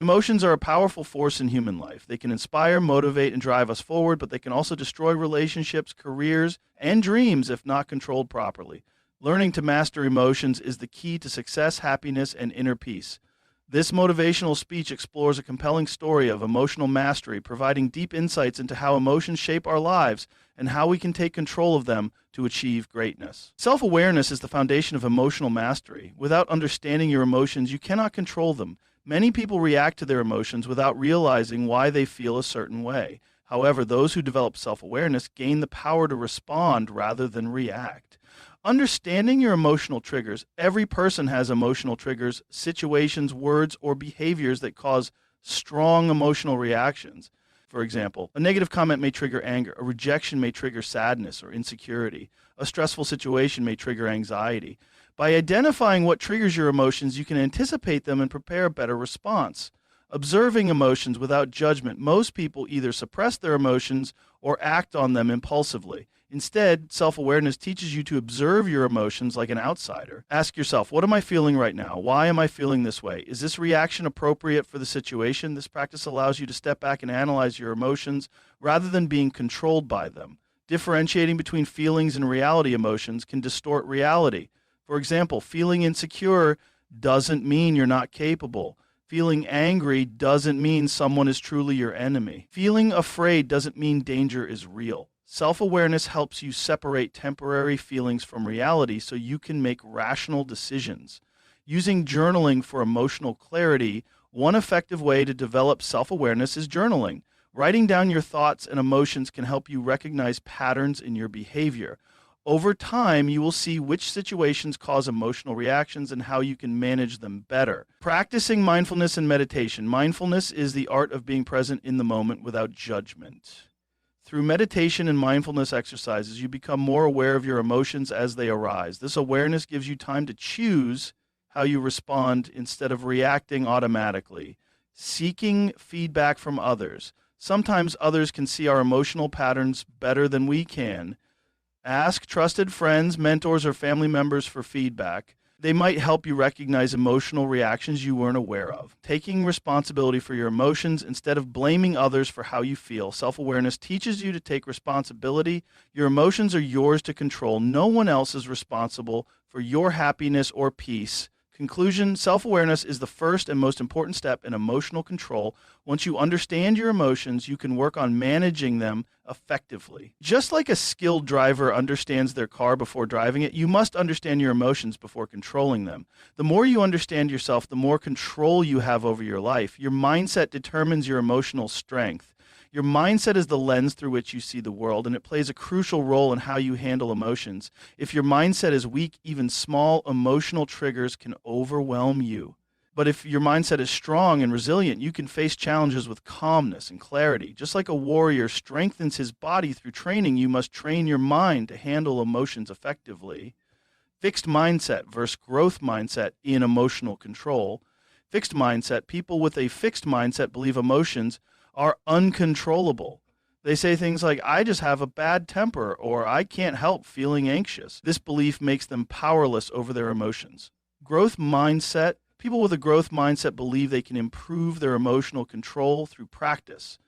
Emotions are a powerful force in human life. They can inspire, motivate, and drive us forward, but they can also destroy relationships, careers, and dreams if not controlled properly. Learning to master emotions is the key to success, happiness, and inner peace. This motivational speech explores a compelling story of emotional mastery, providing deep insights into how emotions shape our lives and how we can take control of them to achieve greatness. Self-awareness is the foundation of emotional mastery. Without understanding your emotions, you cannot control them. Many people react to their emotions without realizing why they feel a certain way. However, those who develop self-awareness gain the power to respond rather than react. Understanding your emotional triggers. Every person has emotional triggers, situations, words, or behaviors that cause strong emotional reactions. For example, a negative comment may trigger anger. A rejection may trigger sadness or insecurity. A stressful situation may trigger anxiety. By identifying what triggers your emotions, you can anticipate them and prepare a better response. Observing emotions without judgment. Most people either suppress their emotions or act on them impulsively. Instead, self-awareness teaches you to observe your emotions like an outsider. Ask yourself, what am I feeling right now? Why am I feeling this way? Is this reaction appropriate for the situation? This practice allows you to step back and analyze your emotions rather than being controlled by them. Differentiating between feelings and reality emotions can distort reality. For example, feeling insecure doesn't mean you're not capable. Feeling angry doesn't mean someone is truly your enemy. Feeling afraid doesn't mean danger is real. Self-awareness helps you separate temporary feelings from reality so you can make rational decisions. Using journaling for emotional clarity, one effective way to develop self-awareness is journaling. Writing down your thoughts and emotions can help you recognize patterns in your behavior. Over time, you will see which situations cause emotional reactions and how you can manage them better. Practicing mindfulness and meditation. Mindfulness is the art of being present in the moment without judgment. Through meditation and mindfulness exercises, you become more aware of your emotions as they arise. This awareness gives you time to choose how you respond instead of reacting automatically. Seeking feedback from others. Sometimes others can see our emotional patterns better than we can. Ask trusted friends, mentors, or family members for feedback. They might help you recognize emotional reactions you weren't aware of. Taking responsibility for your emotions instead of blaming others for how you feel. Self-awareness teaches you to take responsibility. Your emotions are yours to control. No one else is responsible for your happiness or peace. Conclusion, self-awareness is the first and most important step in emotional control. Once you understand your emotions, you can work on managing them effectively. Just like a skilled driver understands their car before driving it, you must understand your emotions before controlling them. The more you understand yourself, the more control you have over your life. Your mindset determines your emotional strength. Your mindset is the lens through which you see the world, and it plays a crucial role in how you handle emotions. If your mindset is weak, even small emotional triggers can overwhelm you. But if your mindset is strong and resilient, you can face challenges with calmness and clarity. Just like a warrior strengthens his body through training, you must train your mind to handle emotions effectively. Fixed mindset versus growth mindset in emotional control. Fixed mindset, people with a fixed mindset believe emotions are uncontrollable. They say things like, I just have a bad temper, or I can't help feeling anxious. This belief makes them powerless over their emotions. Growth mindset, people with a growth mindset believe they can improve their emotional control through practice.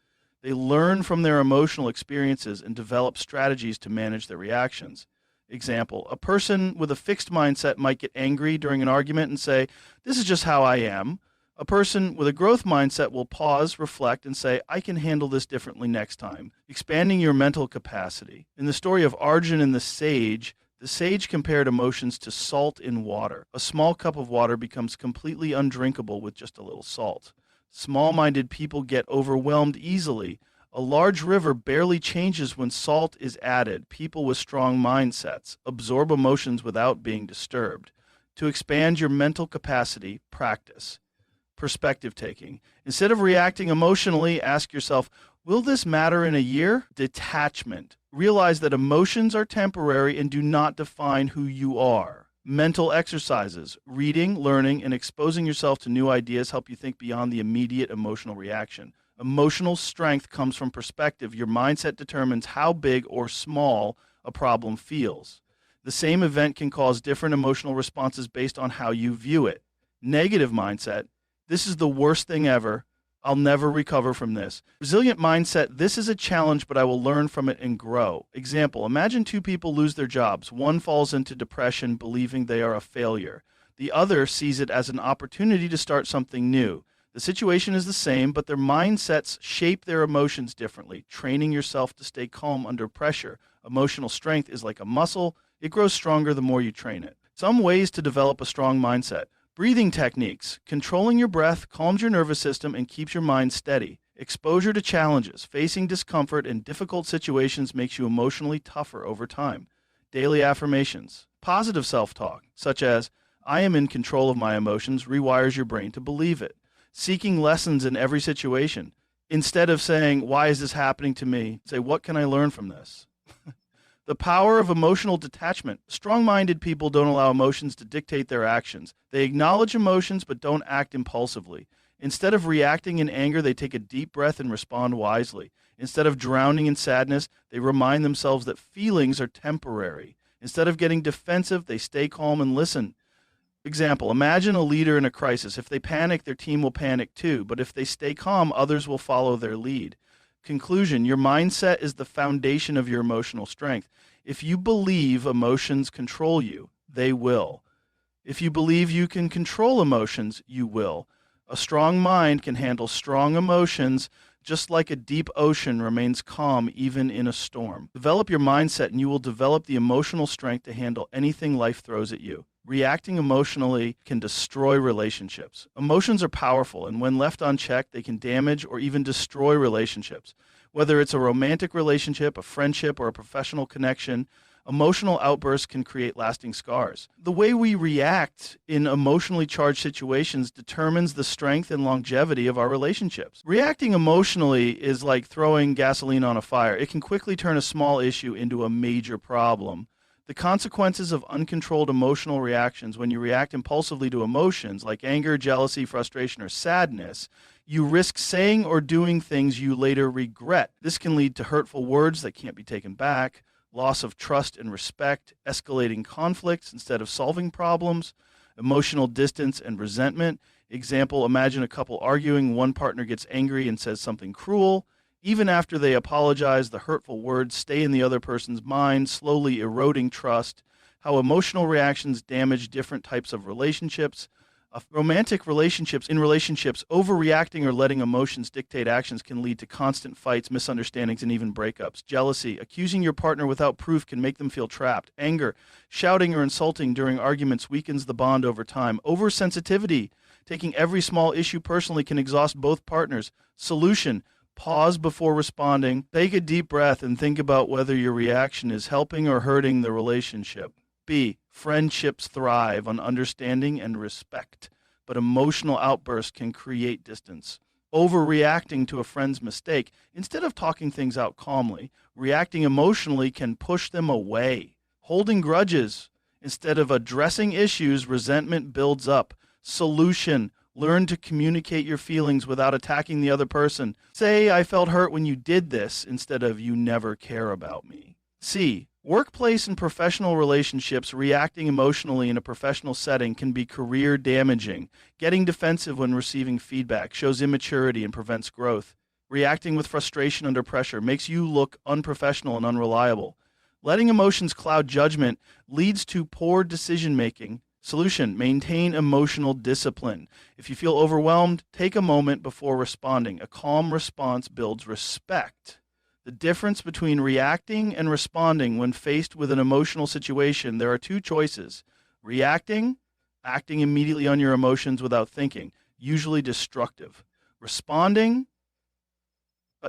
They learn from their emotional experiences and develop strategies to manage their reactions. Example, a person with a fixed mindset might get angry during an argument and say, this is just how I am. A person with a growth mindset will pause, reflect, and say, I can handle this differently next time, expanding your mental capacity. In the story of Arjun and the sage compared emotions to salt in water. A small cup of water becomes completely undrinkable with just a little salt. Small-minded people get overwhelmed easily. A large river barely changes when salt is added. People with strong mindsets absorb emotions without being disturbed. To expand your mental capacity, practice. Perspective taking. Instead of reacting emotionally, ask yourself, will this matter in a year? Detachment. Realize that emotions are temporary and do not define who you are. Mental exercises. Reading, learning, and exposing yourself to new ideas help you think beyond the immediate emotional reaction. Emotional strength comes from perspective. Your mindset determines how big or small a problem feels. The same event can cause different emotional responses based on how you view it. Negative mindset. This is the worst thing ever. I'll never recover from this. Resilient mindset, this is a challenge, but I will learn from it and grow. Example, imagine two people lose their jobs. One falls into depression, believing they are a failure. The other sees it as an opportunity to start something new. The situation is the same, but their mindsets shape their emotions differently. Training yourself to stay calm under pressure. Emotional strength is like a muscle. It grows stronger the more you train it. Some ways to develop a strong mindset. Breathing techniques. Controlling your breath calms your nervous system and keeps your mind steady. Exposure to challenges. Facing discomfort in difficult situations makes you emotionally tougher over time. Daily affirmations. Positive self-talk, such as, I am in control of my emotions, rewires your brain to believe it. Seeking lessons in every situation. Instead of saying, why is this happening to me? Say, what can I learn from this? The power of emotional detachment. Strong-minded people don't allow emotions to dictate their actions. They acknowledge emotions but don't act impulsively. Instead of reacting in anger, they take a deep breath and respond wisely. Instead of drowning in sadness, they remind themselves that feelings are temporary. Instead of getting defensive, they stay calm and listen. Example, imagine a leader in a crisis. If they panic, their team will panic too. But if they stay calm, others will follow their lead. Conclusion, your mindset is the foundation of your emotional strength. If you believe emotions control you, they will. If you believe you can control emotions, you will. A strong mind can handle strong emotions, just like a deep ocean remains calm even in a storm. Develop your mindset and you will develop the emotional strength to handle anything life throws at you. Reacting emotionally can destroy relationships. Emotions are powerful, and when left unchecked, they can damage or even destroy relationships. Whether it's a romantic relationship, a friendship, or a professional connection, emotional outbursts can create lasting scars. The way we react in emotionally charged situations determines the strength and longevity of our relationships. Reacting emotionally is like throwing gasoline on a fire. It can quickly turn a small issue into a major problem. The consequences of uncontrolled emotional reactions, when you react impulsively to emotions like anger, jealousy, frustration, or sadness, you risk saying or doing things you later regret. This can lead to hurtful words that can't be taken back, loss of trust and respect, escalating conflicts instead of solving problems, emotional distance and resentment. Example, imagine a couple arguing, one partner gets angry and says something cruel. Even after they apologize, the hurtful words stay in the other person's mind, slowly eroding trust. How emotional reactions damage different types of relationships. Romantic relationships, overreacting or letting emotions dictate actions can lead to constant fights, misunderstandings, and even breakups. Jealousy, accusing your partner without proof can make them feel trapped. Anger, shouting or insulting during arguments weakens the bond over time. Oversensitivity, taking every small issue personally can exhaust both partners. Solution, pause before responding. Take a deep breath and think about whether your reaction is helping or hurting the relationship. B, friendships thrive on understanding and respect, but emotional outbursts can create distance. Overreacting to a friend's mistake, instead of talking things out calmly, reacting emotionally can push them away. Holding grudges, instead of addressing issues, resentment builds up. Solution, learn to communicate your feelings without attacking the other person. Say, I felt hurt when you did this, instead of you never care about me. C, workplace and professional relationships. Reacting emotionally in a professional setting can be career damaging. Getting defensive when receiving feedback shows immaturity and prevents growth. Reacting with frustration under pressure makes you look unprofessional and unreliable. Letting emotions cloud judgment leads to poor decision making. Solution, maintain emotional discipline. If you feel overwhelmed, take a moment before responding. A calm response builds respect. The difference between reacting and responding when faced with an emotional situation, there are two choices. Reacting, acting immediately on your emotions without thinking, usually destructive. Responding,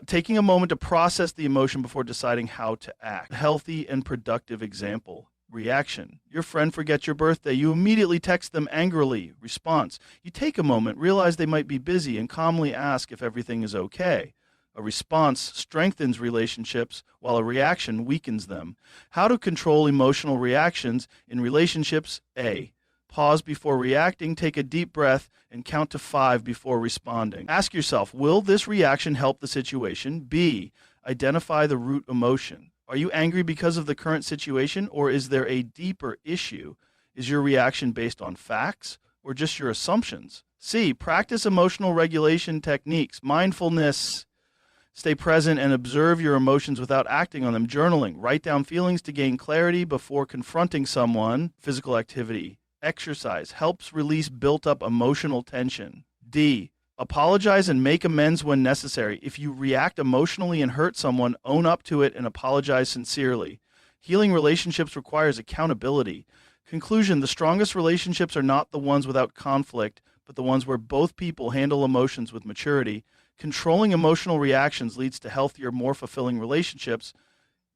taking a moment to process the emotion before deciding how to act. A healthy and productive example. Reaction. Your friend forgets your birthday. You immediately text them angrily. Response. You take a moment, realize they might be busy, and calmly ask if everything is okay. A response strengthens relationships, while a reaction weakens them. How to control emotional reactions in relationships. A, pause before reacting, take a deep breath, and count to 5 before responding. Ask yourself, will this reaction help the situation? B, identify the root emotion. Are you angry because of the current situation, or is there a deeper issue? Is your reaction based on facts or just your assumptions? C, practice emotional regulation techniques, mindfulness. Stay present and observe your emotions without acting on them. Journaling. Write down feelings to gain clarity before confronting someone. Physical activity. Exercise helps release built-up emotional tension. D, apologize and make amends when necessary. If you react emotionally and hurt someone, own up to it and apologize sincerely. Healing relationships requires accountability. Conclusion, the strongest relationships are not the ones without conflict, but the ones where both people handle emotions with maturity. Controlling emotional reactions leads to healthier, more fulfilling relationships.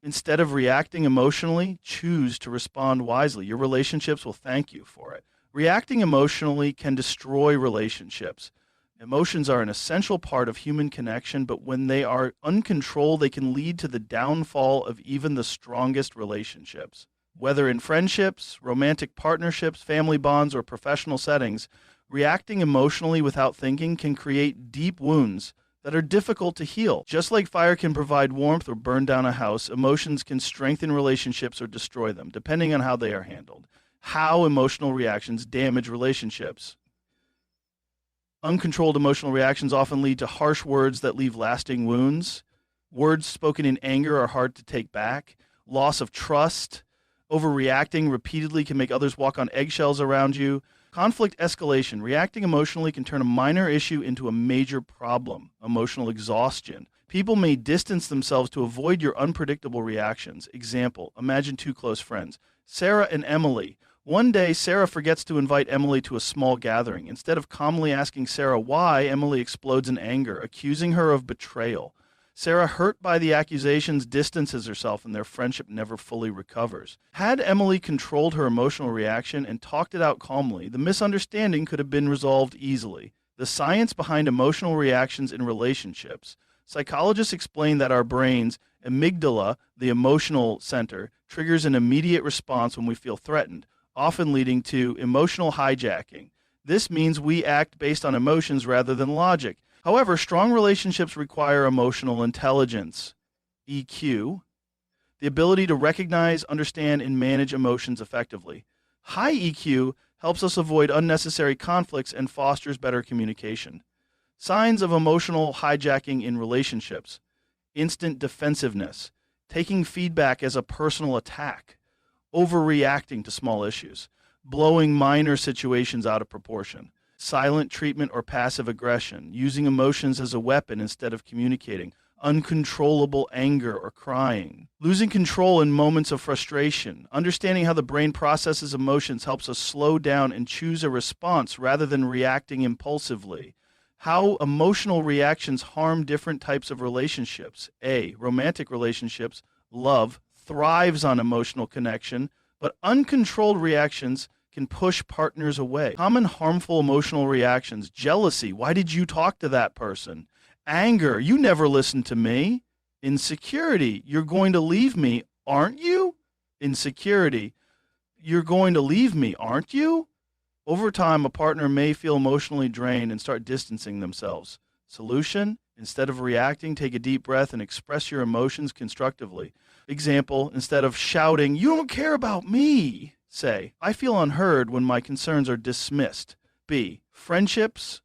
Instead of reacting emotionally, choose to respond wisely. Your relationships will thank you for it. Reacting emotionally can destroy relationships. Emotions are an essential part of human connection, but when they are uncontrolled, they can lead to the downfall of even the strongest relationships. Whether in friendships, romantic partnerships, family bonds, or professional settings, reacting emotionally without thinking can create deep wounds that are difficult to heal. Just like fire can provide warmth or burn down a house, emotions can strengthen relationships or destroy them, depending on how they are handled. How emotional reactions damage relationships. Uncontrolled emotional reactions often lead to harsh words that leave lasting wounds. Words spoken in anger are hard to take back. Loss of trust. Overreacting repeatedly can make others walk on eggshells around you. Conflict escalation. Reacting emotionally can turn a minor issue into a major problem. Emotional exhaustion. People may distance themselves to avoid your unpredictable reactions. Example, imagine two close friends, Sarah and Emily. One day, Sarah forgets to invite Emily to a small gathering. Instead of calmly asking Sarah why, Emily explodes in anger, accusing her of betrayal. Sarah, hurt by the accusations, distances herself, and their friendship never fully recovers. Had Emily controlled her emotional reaction and talked it out calmly, the misunderstanding could have been resolved easily. The science behind emotional reactions in relationships. Psychologists explain that our brain's amygdala, the emotional center, triggers an immediate response when we feel threatened, often leading to emotional hijacking. This means we act based on emotions rather than logic. However, strong relationships require emotional intelligence, EQ, the ability to recognize, understand, and manage emotions effectively. High EQ helps us avoid unnecessary conflicts and fosters better communication. Signs of emotional hijacking in relationships: instant defensiveness, taking feedback as a personal attack, overreacting to small issues, blowing minor situations out of proportion, silent treatment or passive aggression, using emotions as a weapon instead of communicating, uncontrollable anger or crying, losing control in moments of frustration. Understanding how the brain processes emotions helps us slow down and choose a response rather than reacting impulsively. How emotional reactions harm different types of relationships. A, romantic relationships. Love thrives on emotional connection, but uncontrolled reactions can push partners away. Common harmful emotional reactions: jealousy, why did you talk to that person? Anger, you never listened to me. Insecurity, you're going to leave me, aren't you? Insecurity, you're going to leave me, aren't you? Over time, a partner may feel emotionally drained and start distancing themselves. Solution: instead of reacting, take a deep breath and express your emotions constructively. Example, instead of shouting, "You don't care about me," say, "I feel unheard when my concerns are dismissed." B, friendships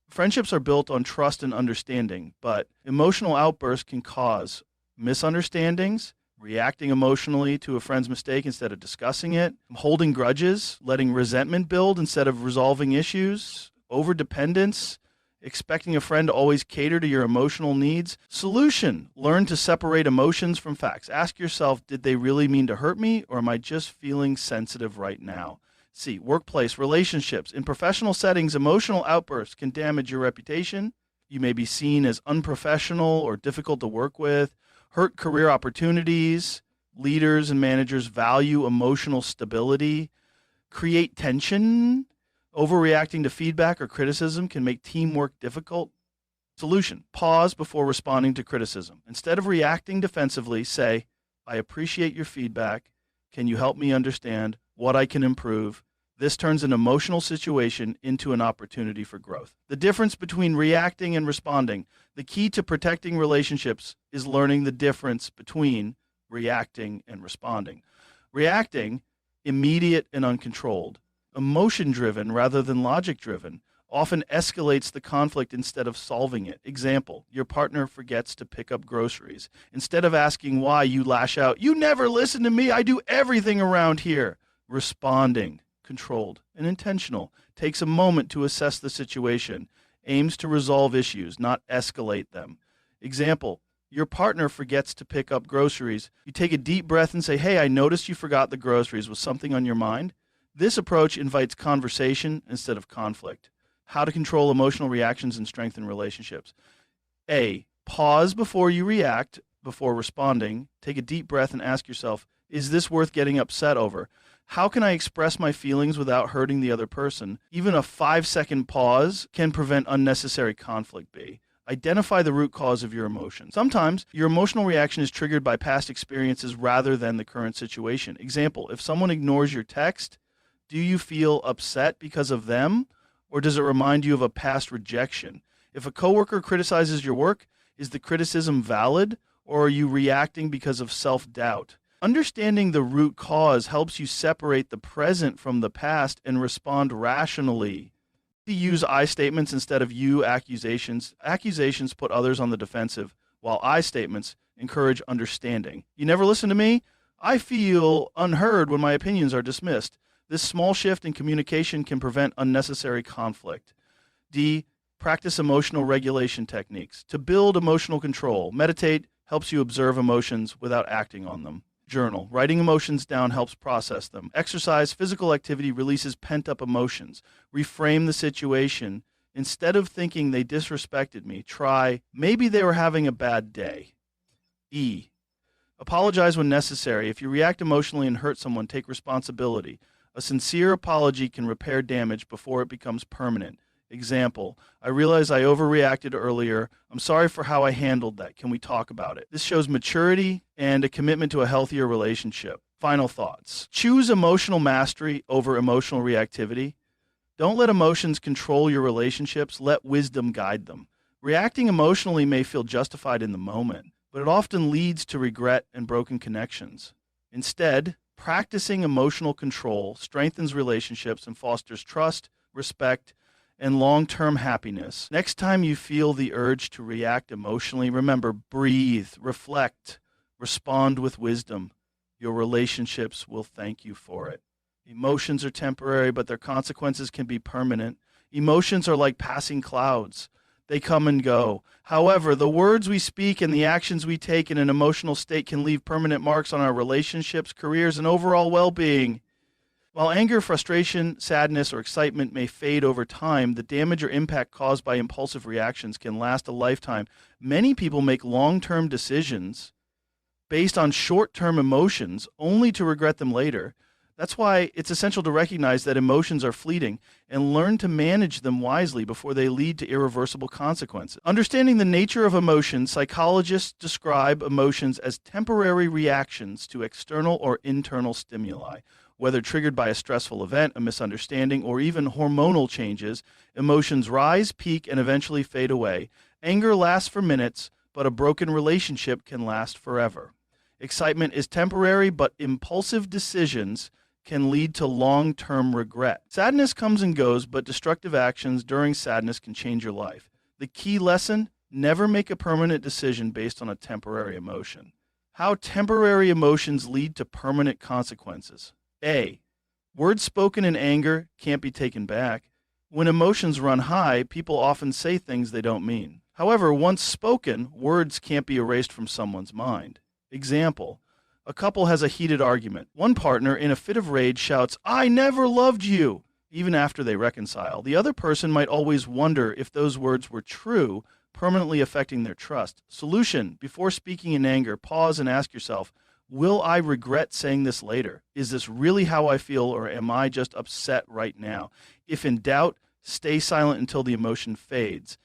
are built on trust and understanding, but emotional outbursts can cause misunderstandings, reacting emotionally to a friend's mistake instead of discussing it, holding grudges, letting resentment build instead of resolving issues, overdependence, expecting a friend to always cater to your emotional needs. Solution: learn to separate emotions from facts. Ask yourself, did they really mean to hurt me, or am I just feeling sensitive right now? C, workplace relationships. In professional settings, emotional outbursts can damage your reputation. You may be seen as unprofessional or difficult to work with, hurt career opportunities. Leaders and managers value emotional stability, create tension. Overreacting to feedback or criticism can make teamwork difficult. Solution: pause before responding to criticism. Instead of reacting defensively, say, "I appreciate your feedback. Can you help me understand what I can improve?" This turns an emotional situation into an opportunity for growth. The difference between reacting and responding. The key to protecting relationships is learning the difference between reacting and responding. Reacting, immediate and uncontrolled. Emotion-driven rather than logic-driven. often escalates the conflict instead of solving it. Example, your partner forgets to pick up groceries. Instead of asking why, you lash out, "You never listen to me. I do everything around here." Responding, controlled and intentional, takes a moment to assess the situation, aims to resolve issues, not escalate them. Example, your partner forgets to pick up groceries. You take a deep breath and say, "Hey, I noticed you forgot the groceries. Was something on your mind?" This approach invites conversation instead of conflict. How to control emotional reactions and strengthen relationships. A, pause before you react, before responding. Take a deep breath and ask yourself, is this worth getting upset over? How can I express my feelings without hurting the other person? Even a 5-second pause can prevent unnecessary conflict. B, identify the root cause of your emotion. Sometimes your emotional reaction is triggered by past experiences rather than the current situation. Example, if someone ignores your text, do you feel upset because of them, or does it remind you of a past rejection? If a coworker criticizes your work, is the criticism valid, or are you reacting because of self-doubt? Understanding the root cause helps you separate the present from the past and respond rationally. To use I statements instead of you accusations. Accusations put others on the defensive, while I statements encourage understanding. You never listen to me? I feel unheard when my opinions are dismissed. This small shift in communication can prevent unnecessary conflict. D, practice emotional regulation techniques. To build emotional control, meditate helps you observe emotions without acting on them. Journal. Writing emotions down helps process them. Exercise, physical activity releases pent-up emotions. Reframe the situation. Instead of thinking they disrespected me, try, maybe they were having a bad day. E, apologize when necessary. If you react emotionally and hurt someone, take responsibility. A sincere apology can repair damage before it becomes permanent. Example, I realize I overreacted earlier. I'm sorry for how I handled that. Can we talk about it? This shows maturity and a commitment to a healthier relationship. Final thoughts. Choose emotional mastery over emotional reactivity. Don't let emotions control your relationships. Let wisdom guide them. Reacting emotionally may feel justified in the moment, but it often leads to regret and broken connections. Instead, practicing emotional control strengthens relationships and fosters trust, respect, and long-term happiness. Next time you feel the urge to react emotionally, remember, breathe, reflect, respond with wisdom. Your relationships will thank you for it. Emotions are temporary, but their consequences can be permanent. Emotions are like passing clouds. They come and go. However, the words we speak and the actions we take in an emotional state can leave permanent marks on our relationships, careers, and overall well-being. While anger, frustration, sadness, or excitement may fade over time, the damage or impact caused by impulsive reactions can last a lifetime. Many people make long-term decisions based on short-term emotions only to regret them later. That's why it's essential to recognize that emotions are fleeting and learn to manage them wisely before they lead to irreversible consequences. Understanding the nature of emotions, psychologists describe emotions as temporary reactions to external or internal stimuli. Whether triggered by a stressful event, a misunderstanding, or even hormonal changes, emotions rise, peak, and eventually fade away. Anger lasts for minutes, but a broken relationship can last forever. Excitement is temporary, but impulsive decisions can lead to long-term regret. Sadness comes and goes, but destructive actions during sadness can change your life. The key lesson, never make a permanent decision based on a temporary emotion. How temporary emotions lead to permanent consequences. A, words spoken in anger can't be taken back. When emotions run high, people often say things they don't mean. However, once spoken, words can't be erased from someone's mind. Example, a couple has a heated argument. One partner, in a fit of rage, shouts, "I never loved you," even after they reconcile. The other person might always wonder if those words were true, permanently affecting their trust. Solution, before speaking in anger, pause and ask yourself, will I regret saying this later? Is this really how I feel, or am I just upset right now? If in doubt, stay silent until the emotion fades.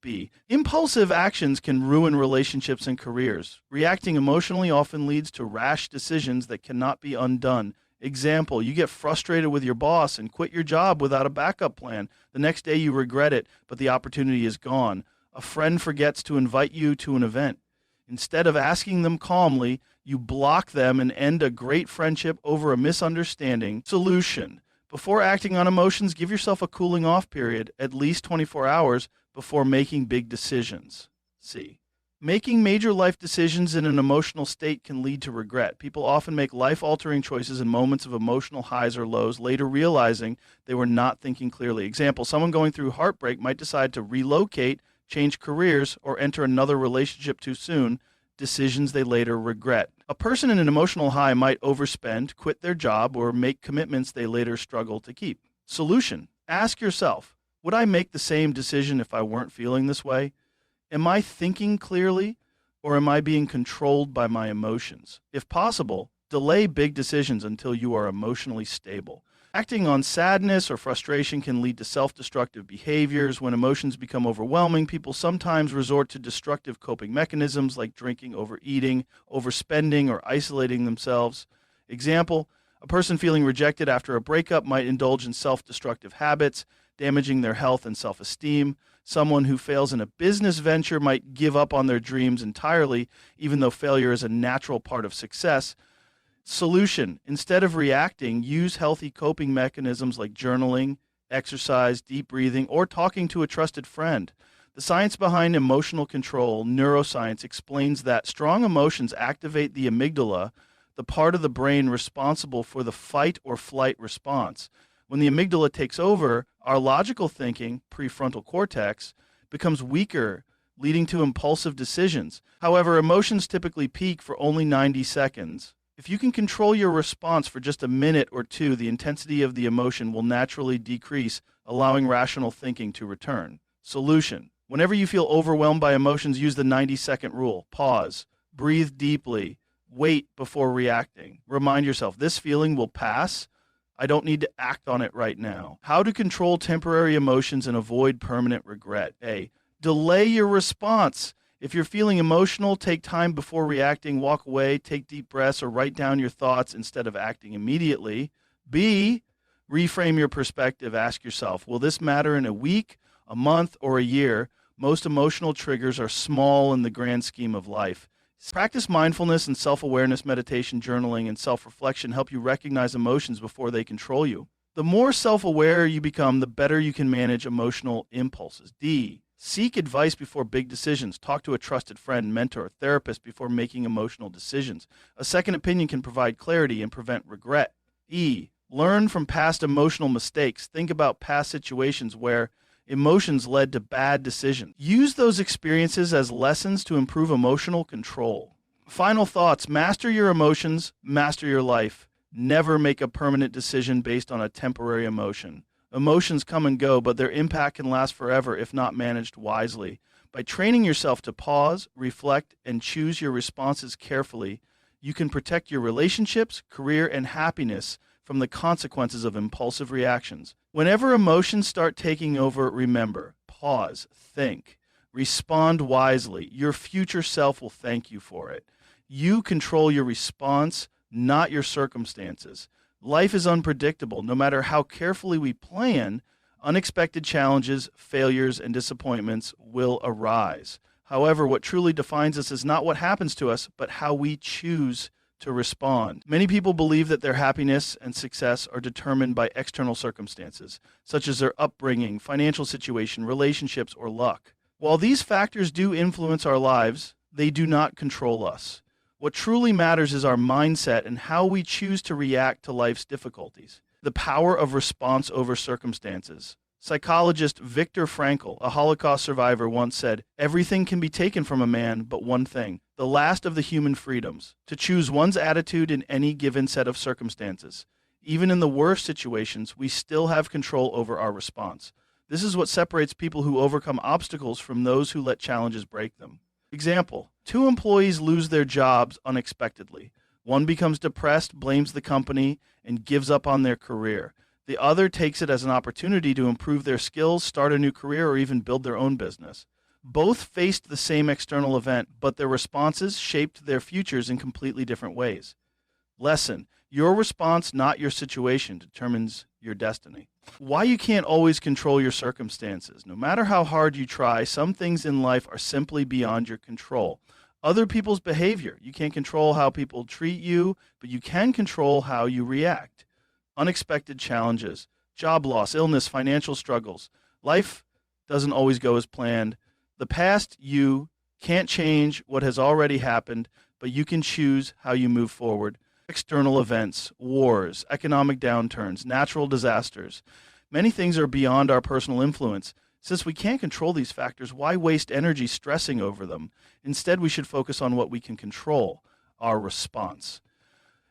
B, impulsive actions can ruin relationships and careers. Reacting emotionally often leads to rash decisions that cannot be undone. Example, you get frustrated with your boss and quit your job without a backup plan. The next day you regret it, but the opportunity is gone. A friend forgets to invite you to an event. Instead of asking them calmly, you block them and end a great friendship over a misunderstanding. Solution, Before acting on emotions, give yourself a cooling off period, at least 24 hours, before making big decisions. C. Making major life decisions in an emotional state can lead to regret. People often make life-altering choices in moments of emotional highs or lows, later realizing they were not thinking clearly. Example, someone going through heartbreak might decide to relocate, change careers, or enter another relationship too soon, decisions they later regret. A person in an emotional high might overspend, quit their job, or make commitments they later struggle to keep. Solution: ask yourself, would I make the same decision if I weren't feeling this way? Am I thinking clearly, or am I being controlled by my emotions? If possible, delay big decisions until you are emotionally stable. Acting on sadness or frustration can lead to self-destructive behaviors. When emotions become overwhelming, people sometimes resort to destructive coping mechanisms like drinking, overeating, overspending, or isolating themselves. Example, a person feeling rejected after a breakup might indulge in self-destructive habits, damaging their health and self-esteem. Someone who fails in a business venture might give up on their dreams entirely, even though failure is a natural part of success. Solution: instead of reacting, use healthy coping mechanisms like journaling, exercise, deep breathing, or talking to a trusted friend. The science behind emotional control, neuroscience, explains that strong emotions activate the amygdala, the part of the brain responsible for the fight or flight response. When the amygdala takes over, our logical thinking, prefrontal cortex, becomes weaker, leading to impulsive decisions. However, emotions typically peak for only 90 seconds. If you can control your response for just a minute or two, the intensity of the emotion will naturally decrease, allowing rational thinking to return. Solution: whenever you feel overwhelmed by emotions, use the 90-second rule. Pause, breathe deeply, wait before reacting. Remind yourself, this feeling will pass. I don't need to act on it right now. How to control temporary emotions and avoid permanent regret. A. Delay your response. If you're feeling emotional, take time before reacting, walk away, take deep breaths, or write down your thoughts instead of acting immediately. B, reframe your perspective. Ask yourself, will this matter in a week, a month, or a year? Most emotional triggers are small in the grand scheme of life. Practice mindfulness and self-awareness. Meditation, journaling, and self-reflection help you recognize emotions before they control you. The more self-aware you become, the better you can manage emotional impulses. D, seek advice before big decisions. Talk to a trusted friend, mentor, or therapist before making emotional decisions. A second opinion can provide clarity and prevent regret. E, learn from past emotional mistakes. Think about past situations where emotions led to bad decisions. Use those experiences as lessons to improve emotional control. Final thoughts: master your emotions, master your life. Never make a permanent decision based on a temporary emotion. Emotions come and go, but their impact can last forever if not managed wisely. By training yourself to pause, reflect, and choose your responses carefully, you can protect your relationships, career, and happiness from the consequences of impulsive reactions. Whenever emotions start taking over, remember, pause, think, respond wisely. Your future self will thank you for it. You control your response, not your circumstances. Life is unpredictable. No matter how carefully we plan, unexpected challenges, failures, and disappointments will arise. However, what truly defines us is not what happens to us, but how we choose to respond. Many people believe that their happiness and success are determined by external circumstances, such as their upbringing, financial situation, relationships, or luck. While these factors do influence our lives, they do not control us. What truly matters is our mindset and how we choose to react to life's difficulties. The power of response over circumstances. Psychologist Viktor Frankl, a Holocaust survivor, once said, "Everything can be taken from a man but one thing, the last of the human freedoms, to choose one's attitude in any given set of circumstances. Even in the worst situations, we still have control over our response. This is what separates people who overcome obstacles from those who let challenges break them." Example, 2 employees lose their jobs unexpectedly. One becomes depressed, blames the company, and gives up on their career. The other takes it as an opportunity to improve their skills, start a new career, or even build their own business. Both faced the same external event, but their responses shaped their futures in completely different ways. Lesson: your response, not your situation, determines your destiny. Why you can't always control your circumstances. No matter how hard you try, some things in life are simply beyond your control. Other people's behavior. You can't control how people treat you, but you can control how you react. unexpected challenges, job loss, illness, financial struggles. Life doesn't always go as planned. The past you can't change what has already happened, but you can choose how you move forward. External events, wars, economic downturns, natural disasters. Many things are beyond our personal influence. Since we can't control these factors, why waste energy stressing over them? Instead, we should focus on what we can control, our response.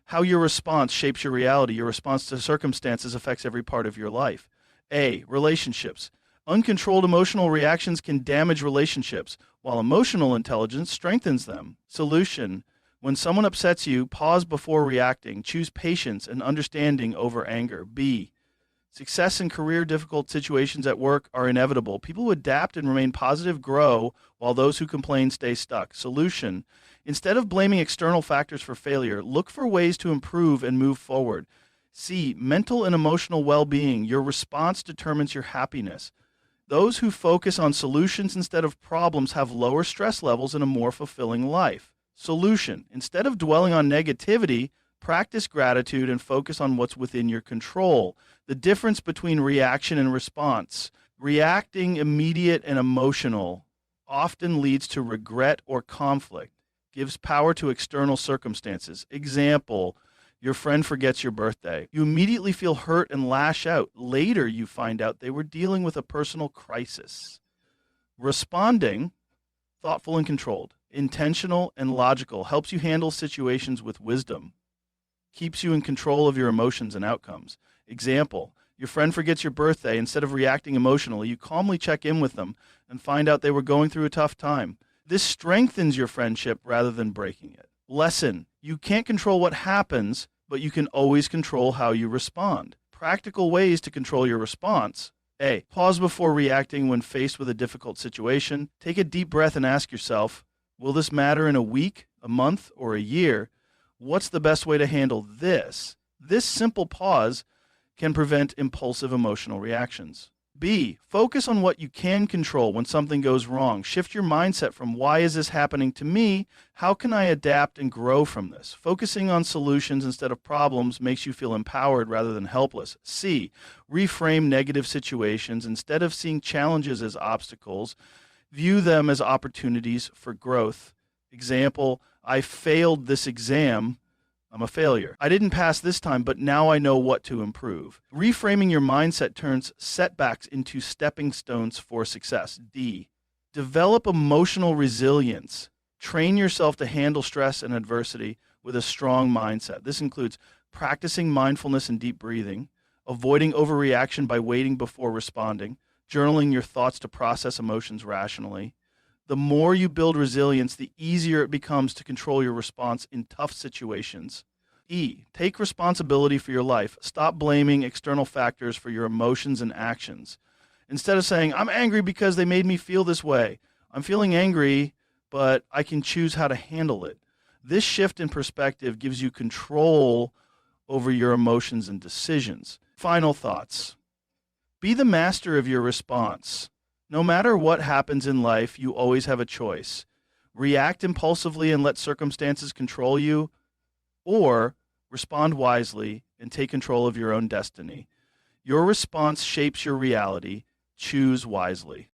How your response shapes your reality. Your response to circumstances affects every part of your life. A, relationships. Uncontrolled emotional reactions can damage relationships, while emotional intelligence strengthens them. Solution. When someone upsets you, pause before reacting. Choose patience and understanding over anger. B, success in career difficult situations at work are inevitable. People who adapt and remain positive grow, while those who complain stay stuck. Solution. Instead of blaming external factors for failure, look for ways to improve and move forward. C, mental and emotional well-being. Your response determines your happiness. Those who focus on solutions instead of problems have lower stress levels and a more fulfilling life. Solution. Instead of dwelling on negativity, practice gratitude and focus on what's within your control. The difference between reaction and response. Reacting immediate and emotional often leads to regret or conflict, gives power to external circumstances. Example, your friend forgets your birthday. You immediately feel hurt and lash out. Later, you find out they were dealing with a personal crisis. Responding, thoughtful and controlled, intentional and logical, helps you handle situations with wisdom, keeps you in control of your emotions and outcomes. Example, your friend forgets your birthday. Instead of reacting emotionally, you calmly check in with them and find out they were going through a tough time. This strengthens your friendship rather than breaking it. Lesson, you can't control what happens, but you can always control how you respond. Practical ways to control your response. A, pause before reacting when faced with a difficult situation. Take a deep breath and ask yourself, will this matter in a week, a month, or a year? What's the best way to handle this? This simple pause can prevent impulsive emotional reactions. B, focus on what you can control when something goes wrong. Shift your mindset from why is this happening to me? How can I adapt and grow from this? Focusing on solutions instead of problems makes you feel empowered rather than helpless. C, reframe negative situations. Instead of seeing challenges as obstacles, view them as opportunities for growth. Example, I failed this exam. I'm a failure. I didn't pass this time, but now I know what to improve. Reframing your mindset turns setbacks into stepping stones for success. D, develop emotional resilience. Train yourself to handle stress and adversity with a strong mindset. This includes practicing mindfulness and deep breathing, avoiding overreaction by waiting before responding, journaling your thoughts to process emotions rationally. The more you build resilience, the easier it becomes to control your response in tough situations. E, take responsibility for your life. Stop blaming external factors for your emotions and actions. Instead of saying, I'm angry because they made me feel this way, I'm feeling angry, but I can choose how to handle it. This shift in perspective gives you control over your emotions and decisions. Final thoughts. Be the master of your response. No matter what happens in life, you always have a choice. React impulsively and let circumstances control you, or respond wisely and take control of your own destiny. Your response shapes your reality. Choose wisely.